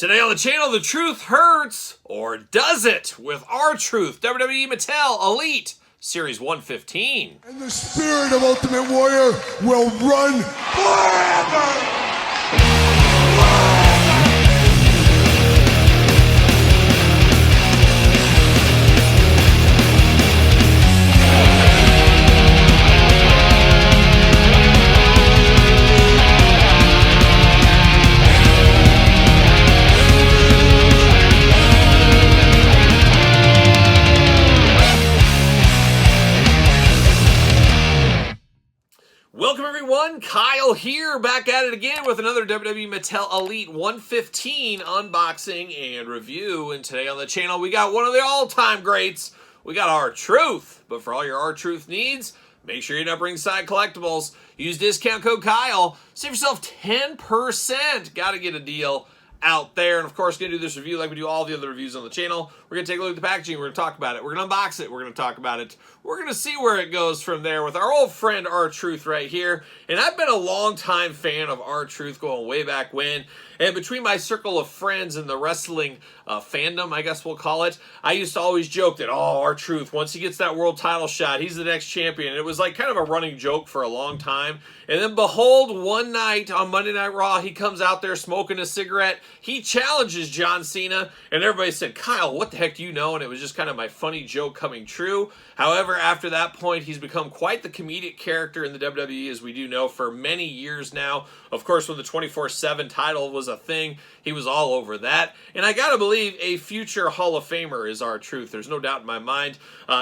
Today on the channel, the truth hurts, or does it? With rtruth, WWE Mattel Elite Series 115. And the spirit of Ultimate Warrior will run forever! Welcome everyone, Kyle here, back at it again with another WWE Mattel Elite 115 unboxing and review. And today on the channel we got one of the all-time greats. We got rtruth. But for all your rtruth needs, make sure you end up ringside collectibles. Use discount code Kyle, save yourself 10%. Gotta get a deal out there. And of course, gonna do this review like we do all the other reviews on the channel. We're gonna take a look at the packaging, we're gonna talk about it, we're gonna unbox it, we're gonna talk about it, we're gonna see where it goes from there with our old friend rtruth right here. And I've been a long time fan of rtruth going way back when, and between my circle of friends and the wrestling fandom, I guess we'll call it, I used to always joke that, oh, rtruth, once he gets that world title shot, he's the next champion. And it was like kind of a running joke for a long time. And then behold, one night on Monday Night Raw, he comes out there smoking a cigarette. He challenges John Cena, and everybody said, Kyle, what the heck do you know? And it was just kind of my funny joke coming true. However, after that point, he's become quite the comedic character in the WWE, as we do know, for many years now. Of course, when the 24/7 title was a thing, he was all over that. And I gotta believe a future Hall of Famer is rtruth. There's no doubt in my mind.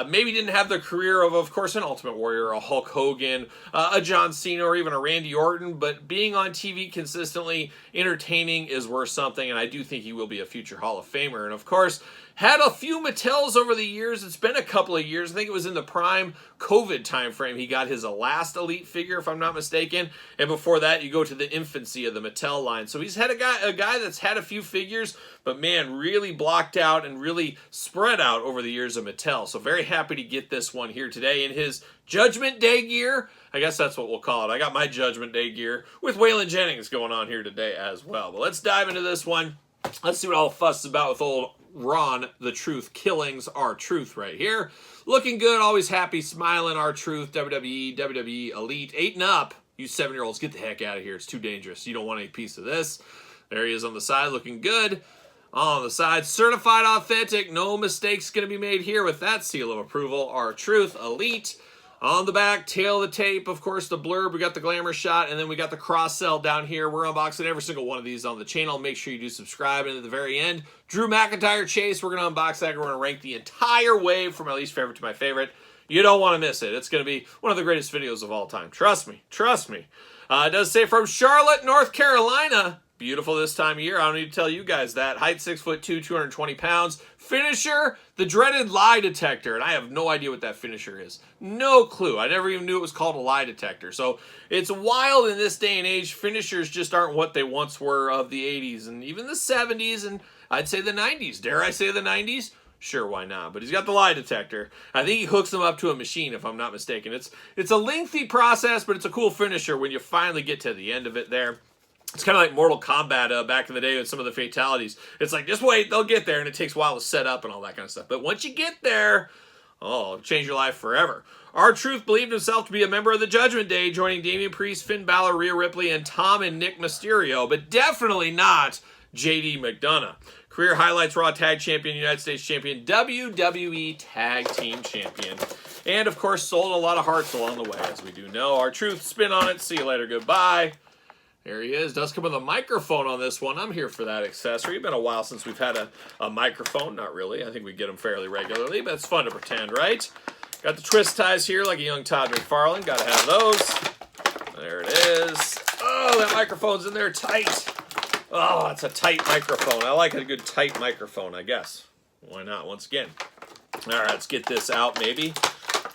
Maybe didn't have the career of course, an Ultimate Warrior, a Hulk Hogan, a John Cena, or even a Randy Orton, but being on TV consistently entertaining is worth something, and I do think he will be a future Hall of Famer. And of course, had a few Mattels over the years. It's been a couple of years. I think it was in the prime COVID time frame he got his last Elite figure, if I'm not mistaken. And before that, you go to the infancy of the Mattel line. So he's had a guy that's had a few figures, but man, really blocked out and really spread out over the years of Mattel. So very happy to get this one here today in his Judgment Day gear. I guess that's what we'll call it. I got my Judgment Day gear with Waylon Jennings going on here today as well. But let's dive into this one. Let's see what all the fuss is about with old Ron the Truth Killings, rtruth right here. Looking good, always happy, smiling, rtruth, WWE Elite. 8 and up. You 7-year-olds, get the heck out of here. It's too dangerous. You don't want any piece of this. There he is on the side, looking good. On the side, certified authentic. No mistakes going to be made here with that seal of approval. rtruth Elite. On the back, tail of the tape, of course, the blurb. We got the glamour shot, and then we got the cross-sell down here. We're unboxing every single one of these on the channel. Make sure you do subscribe. And at the very end, Drew McIntyre Chase. We're going to unbox that. We're going to rank the entire wave from my least favorite to my favorite. You don't want to miss it. It's going to be one of the greatest videos of all time. Trust me. Trust me. It does say from Charlotte, North Carolina. Beautiful this time of year. I don't need to tell you guys that. Height 6'2", 220 pounds. Finisher, the dreaded lie detector. And I have no idea what that finisher is. No clue. I never even knew it was called a lie detector. So it's wild in this day and age. Finishers just aren't what they once were of the 80s and even the 70s and I'd say the 90s. Dare I say the 90s? Sure, why not? But he's got the lie detector. I think he hooks them up to a machine, if I'm not mistaken. It's a lengthy process, but it's a cool finisher when you finally get to the end of it there. It's kind of like Mortal Kombat back in the day with some of the fatalities. It's like, just wait, they'll get there, and it takes a while to set up and all that kind of stuff. But once you get there, oh, it'll change your life forever. rtruth believed himself to be a member of the Judgment Day, joining Damian Priest, Finn Balor, Rhea Ripley, and Tom and Nick Mysterio, but definitely not JD McDonough. Career highlights: Raw Tag Champion, United States Champion, WWE Tag Team Champion. And, of course, sold a lot of hearts along the way, as we do know. rtruth, spin on it. See you later. Goodbye. There he is. Does come with a microphone on this one. I'm here for that accessory. It's been a while since we've had a microphone. Not really. I think we get them fairly regularly, but it's fun to pretend, right? Got the twist ties here like a young Todd McFarlane. Got to have those. There it is. Oh, that microphone's in there tight. Oh, that's a tight microphone. I like a good tight microphone, I guess. Why not? Once again. All right, let's get this out, maybe.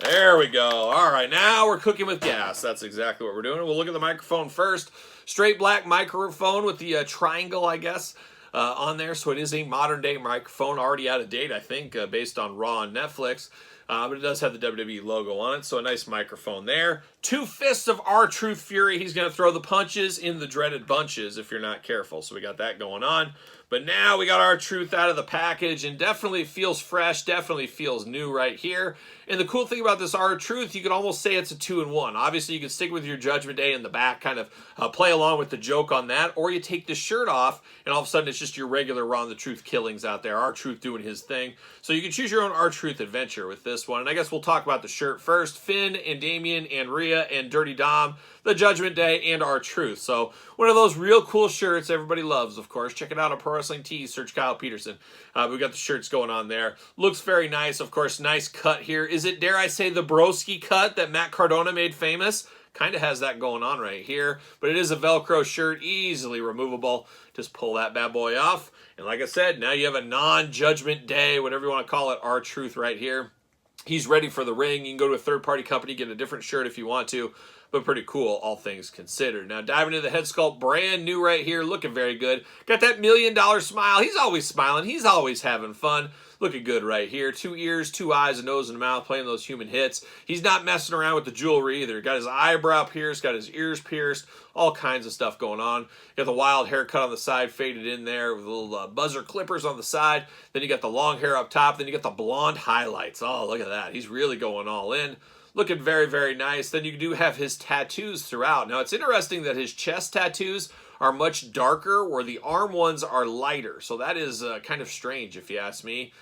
There we go. All right, now we're cooking with gas. That's exactly what we're doing. We'll look at the microphone first. Straight black microphone with the triangle, I guess, on there. So it is a modern day microphone, already out of date, I think, based on Raw on Netflix. but it does have the WWE logo on it, so a nice microphone there. 2 fists of R-Truth Fury. He's going to throw the punches in the dreaded bunches if you're not careful, so we got that going on. But now we got R-Truth out of the package, and definitely feels fresh, definitely feels new right here. And the cool thing about this R-Truth, you could almost say it's a 2-in-1. Obviously, you can stick with your Judgment Day in the back, kind of play along with the joke on that, or you take the shirt off, and all of a sudden it's just your regular Ron the Truth killings out there. R-Truth doing his thing. So you can choose your own R-Truth adventure with this one. And I guess we'll talk about the shirt first. Finn and Damien and Rhea and Dirty Dom, the Judgment Day, and R-Truth. So one of those real cool shirts everybody loves, of course. Check it out on Pro Wrestling Tees. Search Kyle Peterson. We got the shirts going on there. Looks very nice, of course. Nice cut here. Is it, dare I say, the broski cut that Matt Cardona made famous? Kind of has that going on right here. But it is a Velcro shirt, easily removable. Just pull that bad boy off. And like I said, now you have a non-Judgment Day, whatever you want to call it, R-Truth right here. He's ready for the ring. You can go to a third-party company, get a different shirt if you want to. But pretty cool, all things considered. Now, diving into the head sculpt, brand new right here, looking very good. Got that $1 million smile. He's always smiling. He's always having fun. Looking good right here. 2 ears, 2 eyes, a nose, and a mouth, playing those human hits. He's not messing around with the jewelry either. Got his eyebrow pierced, got his ears pierced, all kinds of stuff going on. Got the wild haircut on the side, faded in there with little buzzer clippers on the side. Then you got the long hair up top. Then you got the blonde highlights. Oh, look at that. He's really going all in. Looking very, very nice. Then you do have his tattoos throughout. Now, it's interesting that his chest tattoos are much darker, where the arm ones are lighter. So that is kind of strange, if you ask me.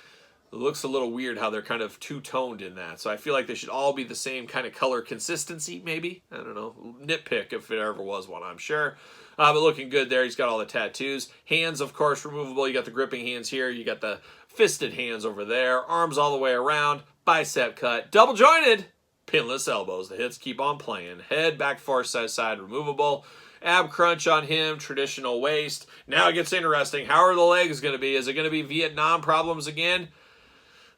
It looks a little weird how they're kind of two-toned in that. So I feel like they should all be the same kind of color consistency, maybe. I don't know. Nitpick if there ever was one, I'm sure. But looking good there. He's got all the tattoos. Hands, of course, removable. You got the gripping hands here. You got the fisted hands over there. Arms all the way around. Bicep cut. Double jointed. Pinless elbows. The hits keep on playing. Head, back, forth, side, side, removable. Ab crunch on him. Traditional waist. Now it gets interesting. How are the legs going to be? Is it going to be Vietnam problems again?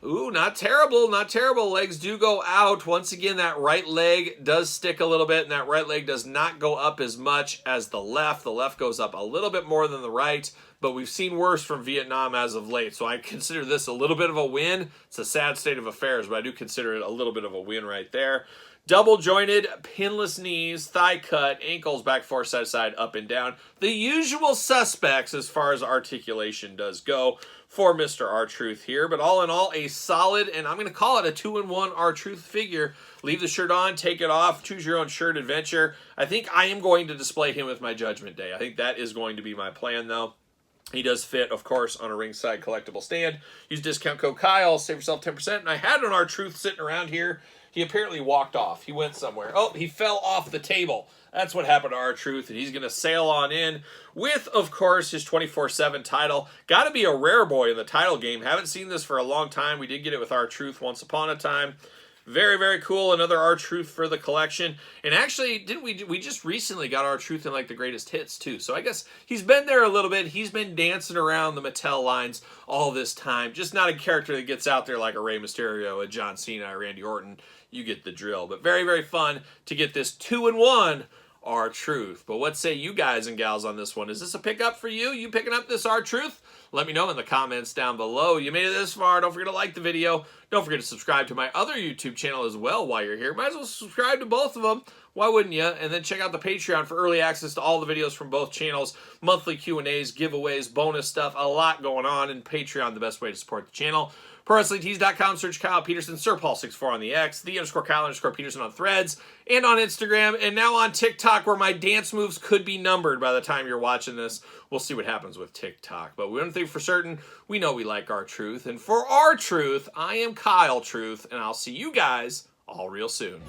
Ooh, not terrible, not terrible. Legs do go out. Once again, that right leg does stick a little bit, and that right leg does not go up as much as the left. The left goes up a little bit more than the right, but we've seen worse from Vietnam as of late, so I consider this a little bit of a win. It's a sad state of affairs, but I do consider it a little bit of a win right there. Double jointed, pinless knees, thigh cut, ankles back, forth, side to side, up and down. The usual suspects as far as articulation does go for Mr. R-Truth here. But all in all, a solid, and I'm going to call it a 2-in-1 R-Truth figure. Leave the shirt on, take it off, choose your own shirt adventure. I think I am going to display him with my Judgment Day. I think that is going to be my plan, though. He does fit, of course, on a ringside collectible stand. Use discount code Kyle, save yourself 10%. And I had an R-Truth sitting around here. He apparently walked off. He went somewhere. Oh, he fell off the table. That's what happened to R-Truth, and he's going to sail on in with, of course, his 24/7 title. Got to be a rare boy in the title game. Haven't seen this for a long time. We did get it with R-Truth once upon a time. Very, very cool. Another R-Truth for the collection. And actually, didn't we just recently got R-Truth in like the greatest hits too. So I guess he's been there a little bit. He's been dancing around the Mattel lines all this time. Just not a character that gets out there like a Rey Mysterio, a John Cena, a Randy Orton. You get the drill. But very, very fun to get this 2-in-1 R-Truth. But what say you guys and gals on this one? Is this a pickup for you? You picking up this R-Truth? Let me know in the comments down below. You made it this far. Don't forget to like the video. Don't forget to subscribe to my other YouTube channel as well while you're here. Might as well subscribe to both of them. Why wouldn't you? And then check out the Patreon for early access to all the videos from both channels. Monthly Q&As, giveaways, bonus stuff. A lot going on in Patreon, the best way to support the channel. ProWrestlingTees.com, search Kyle Peterson, SirPaul64 on the X, _Kyle_Peterson on Threads, and on Instagram, and now on TikTok, where my dance moves could be numbered by the time you're watching this. We'll see what happens with TikTok. But one thing for certain, we know we like R-Truth. And for R-Truth, I am Kyle Truth, and I'll see you guys all real soon.